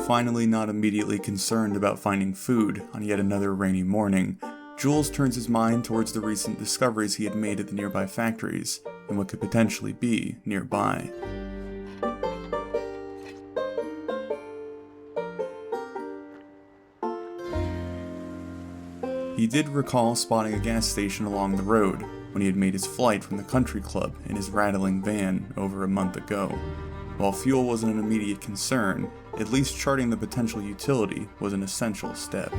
Finally, not immediately concerned about finding food on yet another rainy morning, Jules turns his mind towards the recent discoveries he had made at the nearby factories, and what could potentially be nearby. He did recall spotting a gas station along the road when he had made his flight from the country club in his rattling van over a month ago. While fuel wasn't an immediate concern, at least charting the potential utility was an essential step.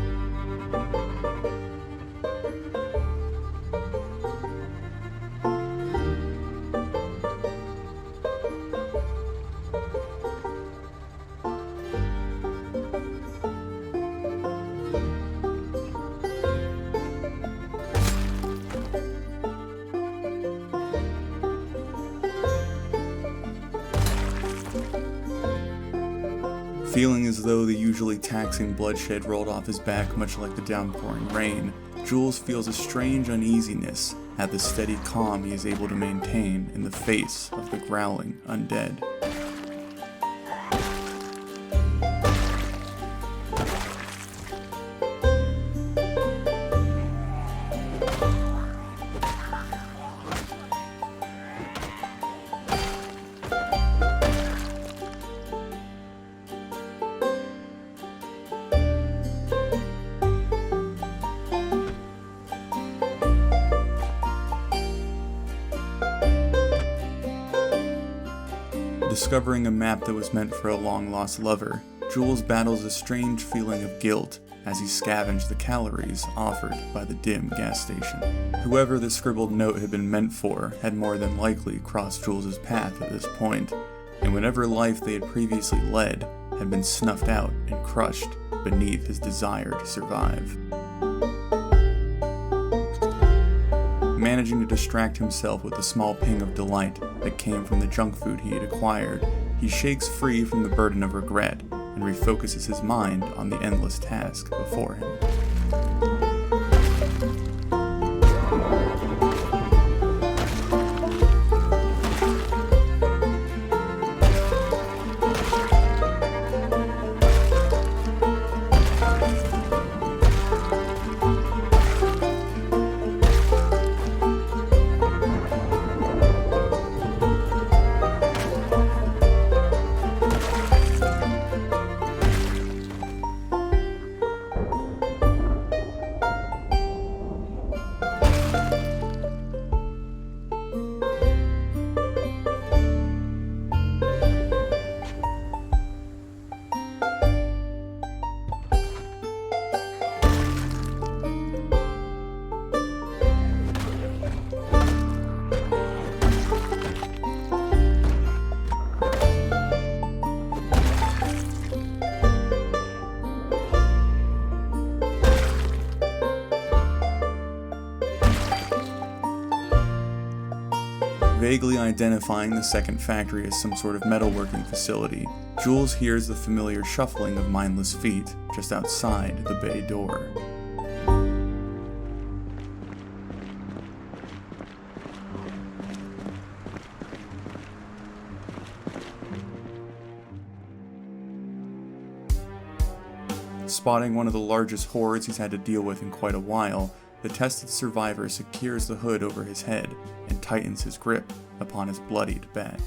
Feeling as though the usually taxing bloodshed rolled off his back much like the downpouring rain, Jules feels a strange uneasiness at the steady calm he is able to maintain in the face of the growling undead. Discovering a map that was meant for a long-lost lover, Jules battles a strange feeling of guilt as he scavenged the calories offered by the dim gas station. Whoever the scribbled note had been meant for had more than likely crossed Jules' path at this point, and whatever life they had previously led had been snuffed out and crushed beneath his desire to survive. Managing to distract himself with a small ping of delight that came from the junk food he had acquired, he shakes free from the burden of regret and refocuses his mind on the endless task before him. Vaguely identifying the second factory as some sort of metalworking facility, Jules hears the familiar shuffling of mindless feet just outside the bay door. Spotting one of the largest hordes he's had to deal with in quite a while, the tested survivor secures the hood over his head and tightens his grip upon his bloodied back.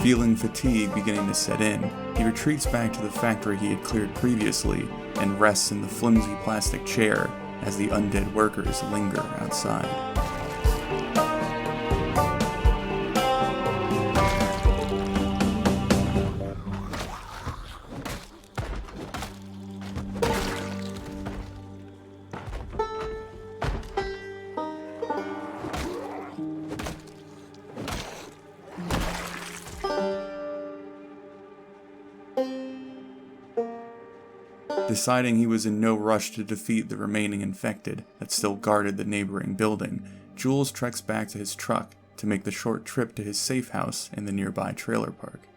Feeling fatigue beginning to set in, he retreats back to the factory he had cleared previously and rests in the flimsy plastic chair as the undead workers linger outside. Deciding he was in no rush to defeat the remaining infected that still guarded the neighboring building, Jules treks back to his truck to make the short trip to his safe house in the nearby trailer park.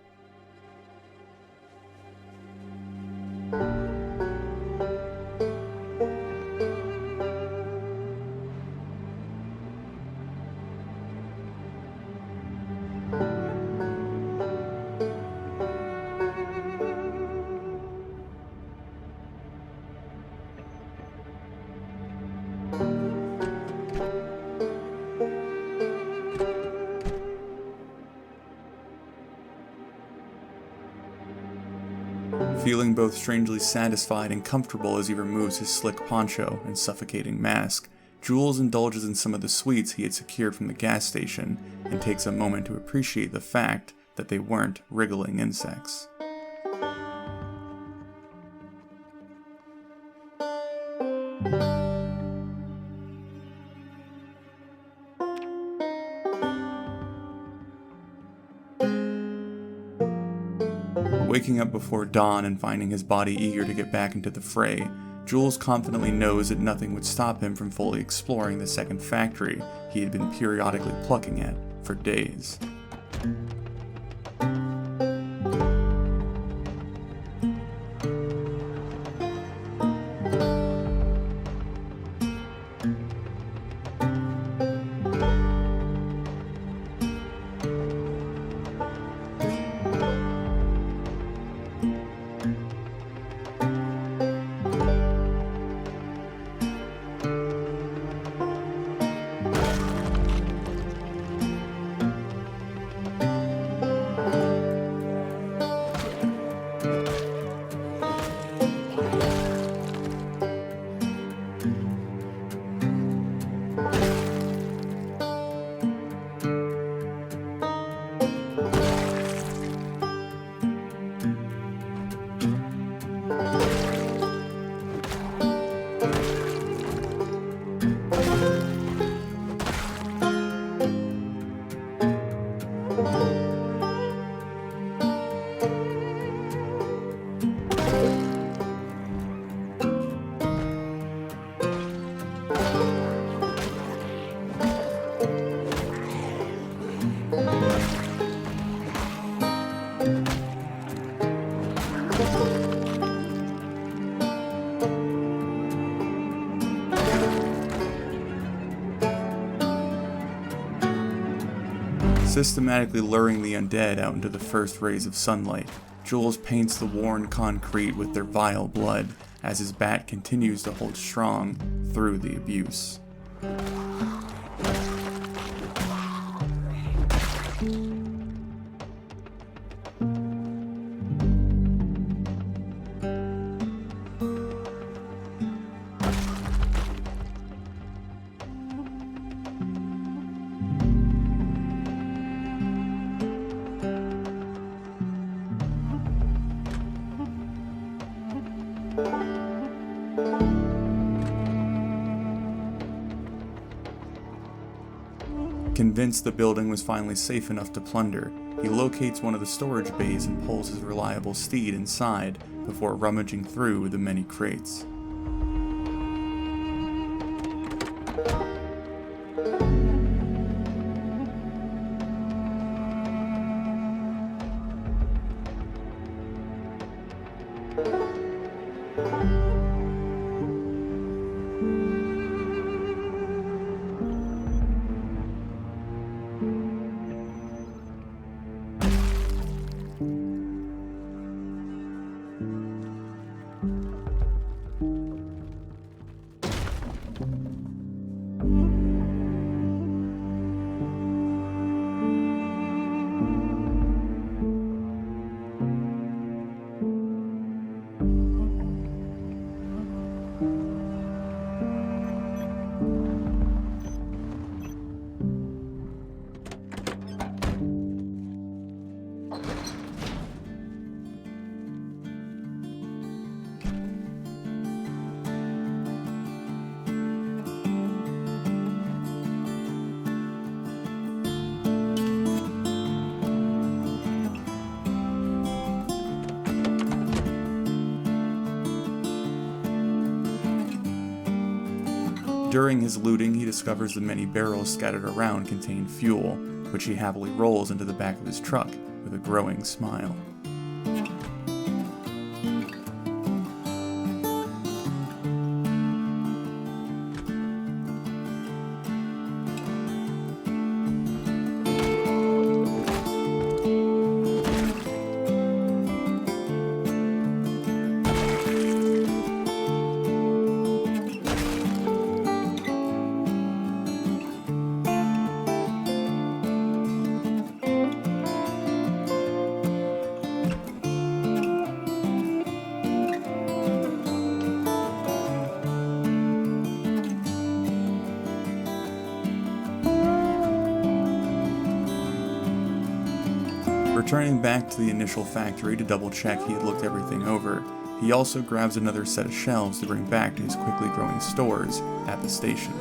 Feeling both strangely satisfied and comfortable as he removes his slick poncho and suffocating mask, Jules indulges in some of the sweets he had secured from the gas station and takes a moment to appreciate the fact that they weren't wriggling insects. Waking up before dawn and finding his body eager to get back into the fray, Jules confidently knows that nothing would stop him from fully exploring the second factory he had been periodically plucking at for days. Systematically luring the undead out into the first rays of sunlight, Jules paints the worn concrete with their vile blood as his bat continues to hold strong through the abuse. Convinced the building was finally safe enough to plunder, he locates one of the storage bays and pulls his reliable steed inside before rummaging through the many crates. During his looting, he discovers the many barrels scattered around contain fuel, which he happily rolls into the back of his truck with a growing smile. Returning back to the initial factory to double check he had looked everything over, he also grabs another set of shelves to bring back to his quickly growing stores at the station.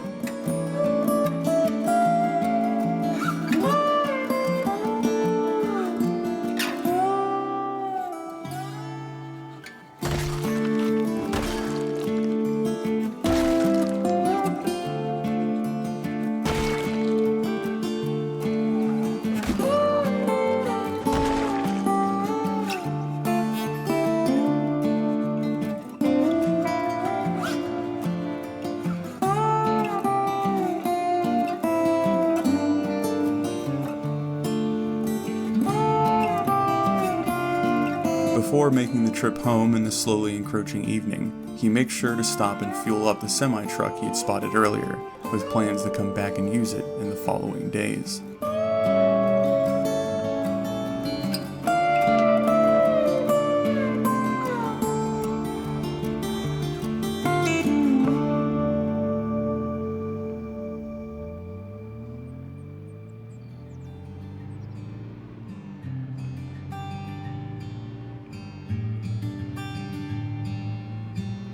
Before making the trip home in the slowly encroaching evening, he makes sure to stop and fuel up the semi-truck he had spotted earlier, with plans to come back and use it in the following days.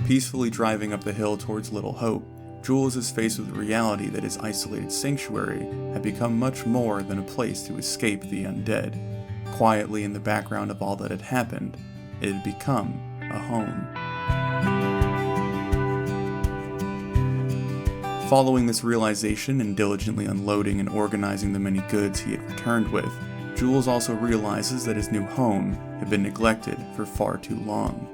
Peacefully driving up the hill towards Little Hope, Jules is faced with the reality that his isolated sanctuary had become much more than a place to escape the undead. Quietly in the background of all that had happened, it had become a home. Following this realization and diligently unloading and organizing the many goods he had returned with, Jules also realizes that his new home had been neglected for far too long.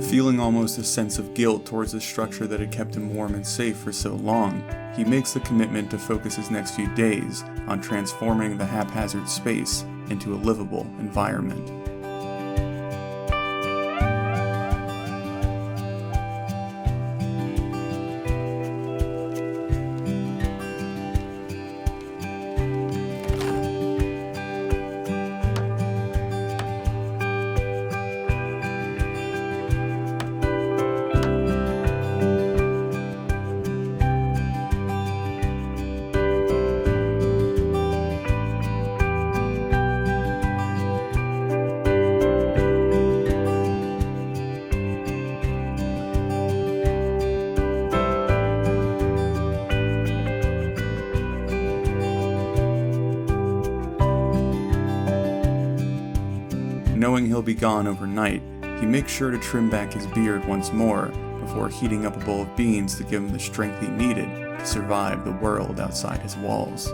Feeling almost a sense of guilt towards the structure that had kept him warm and safe for so long, he makes the commitment to focus his next few days on transforming the haphazard space into a livable environment. Knowing he'll be gone overnight, he makes sure to trim back his beard once more before heating up a bowl of beans to give him the strength he needed to survive the world outside his walls.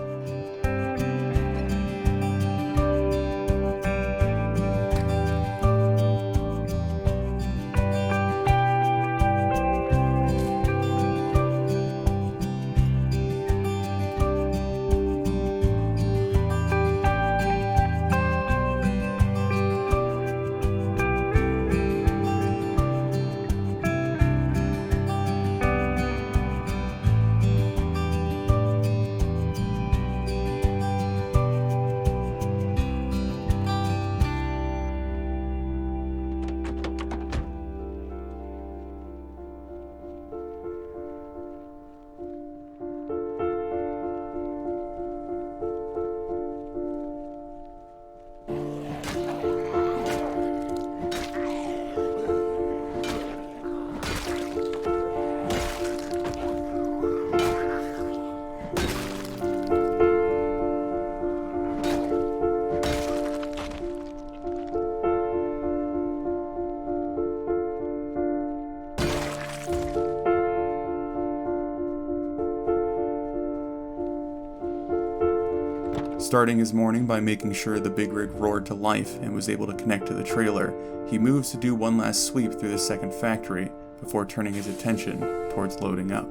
Starting his morning by making sure the big rig roared to life and was able to connect to the trailer, he moves to do one last sweep through the second factory before turning his attention towards loading up.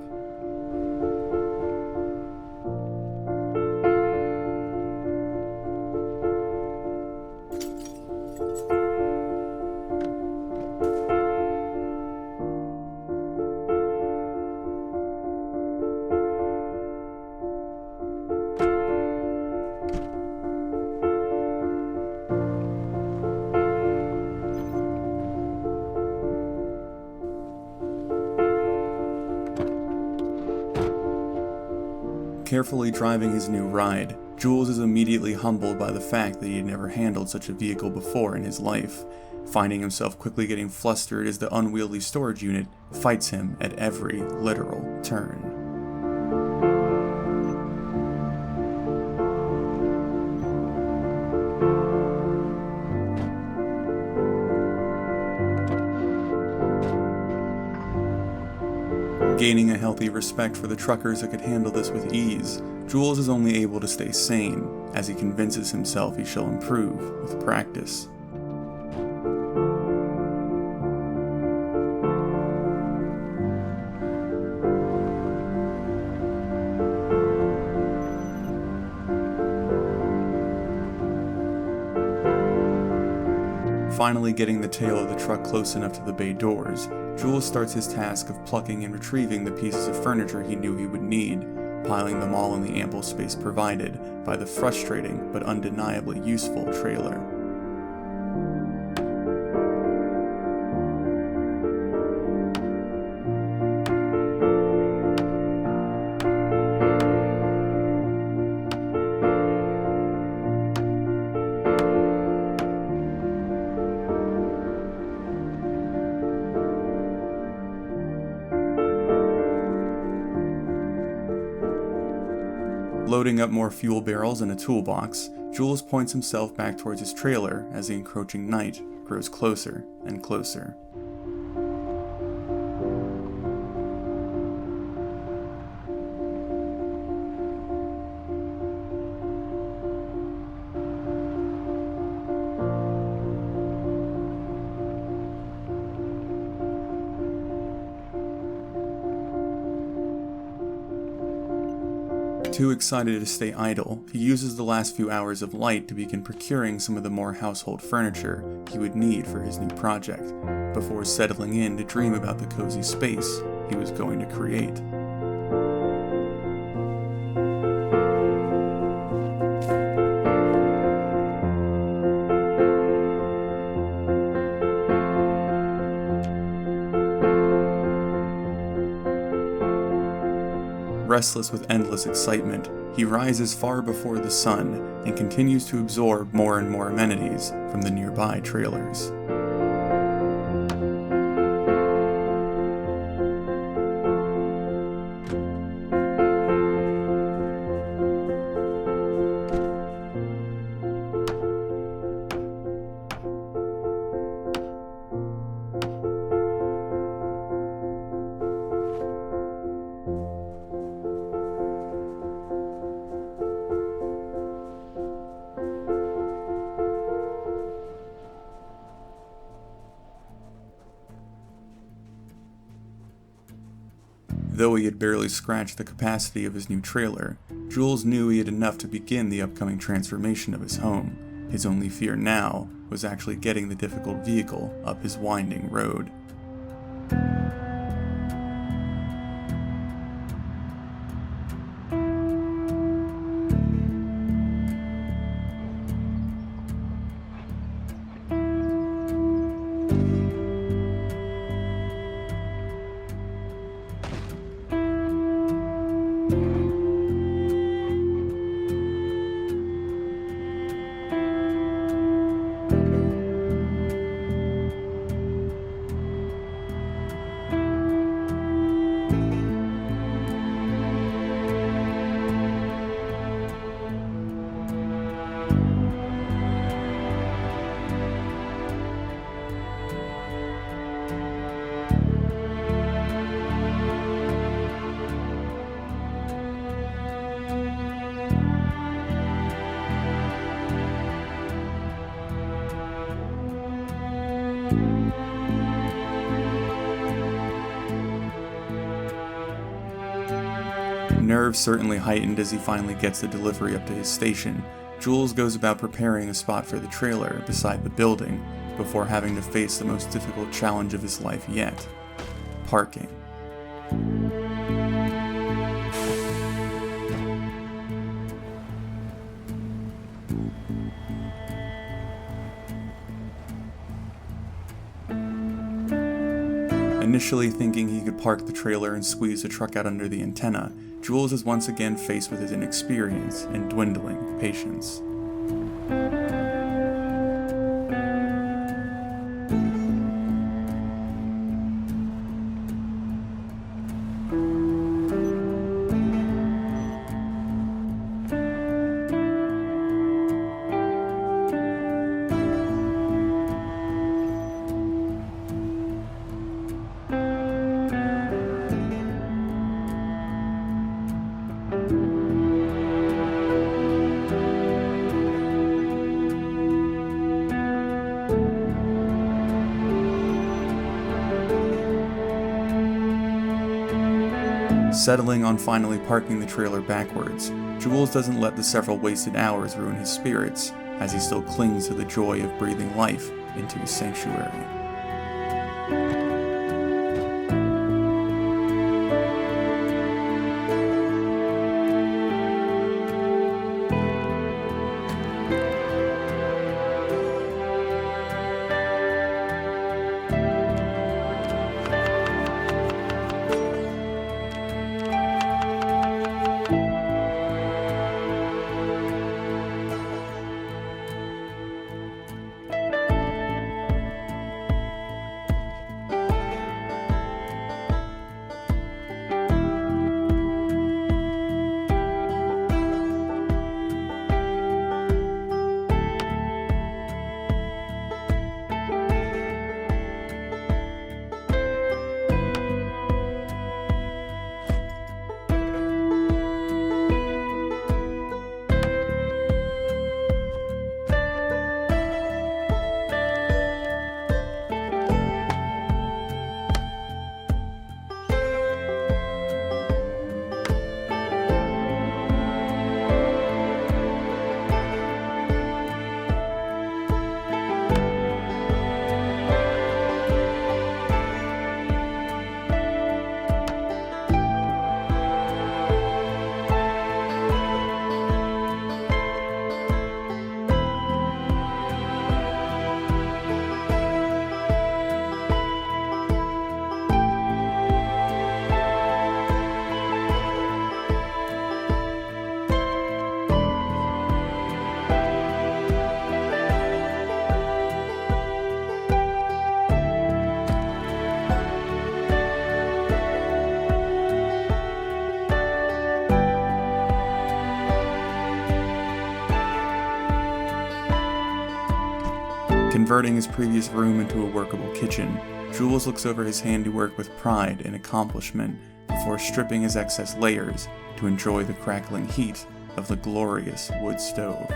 Carefully driving his new ride, Jules is immediately humbled by the fact that he had never handled such a vehicle before in his life, finding himself quickly getting flustered as the unwieldy storage unit fights him at every literal turn. Gaining a healthy respect for the truckers that could handle this with ease, Jules is only able to stay sane as he convinces himself he shall improve with practice. Finally getting the tail of the truck close enough to the bay doors, Jules starts his task of plucking and retrieving the pieces of furniture he knew he would need, piling them all in the ample space provided by the frustrating but undeniably useful trailer. Loading up more fuel barrels in a toolbox, Jules points himself back towards his trailer as the encroaching night grows closer and closer. Too excited to stay idle, he uses the last few hours of light to begin procuring some of the more household furniture he would need for his new project, before settling in to dream about the cozy space he was going to create. Restless with endless excitement, he rises far before the sun and continues to absorb more and more amenities from the nearby trailers. Though he had barely scratched the capacity of his new trailer, Jules knew he had enough to begin the upcoming transformation of his home. His only fear now was actually getting the difficult vehicle up his winding road. nerves certainly heightened as he finally gets the delivery up to his station, Jules goes about preparing a spot for the trailer beside the building before having to face the most difficult challenge of his life yet: parking. Initially thinking he could park the trailer and squeeze the truck out under the antenna, Jules is once again faced with his inexperience and dwindling patience. Settling on finally parking the trailer backwards, Jules doesn't let the several wasted hours ruin his spirits, as he still clings to the joy of breathing life into his sanctuary. Converting his previous room into a workable kitchen, Jules looks over his handiwork with pride and accomplishment before stripping his excess layers to enjoy the crackling heat of the glorious wood stove.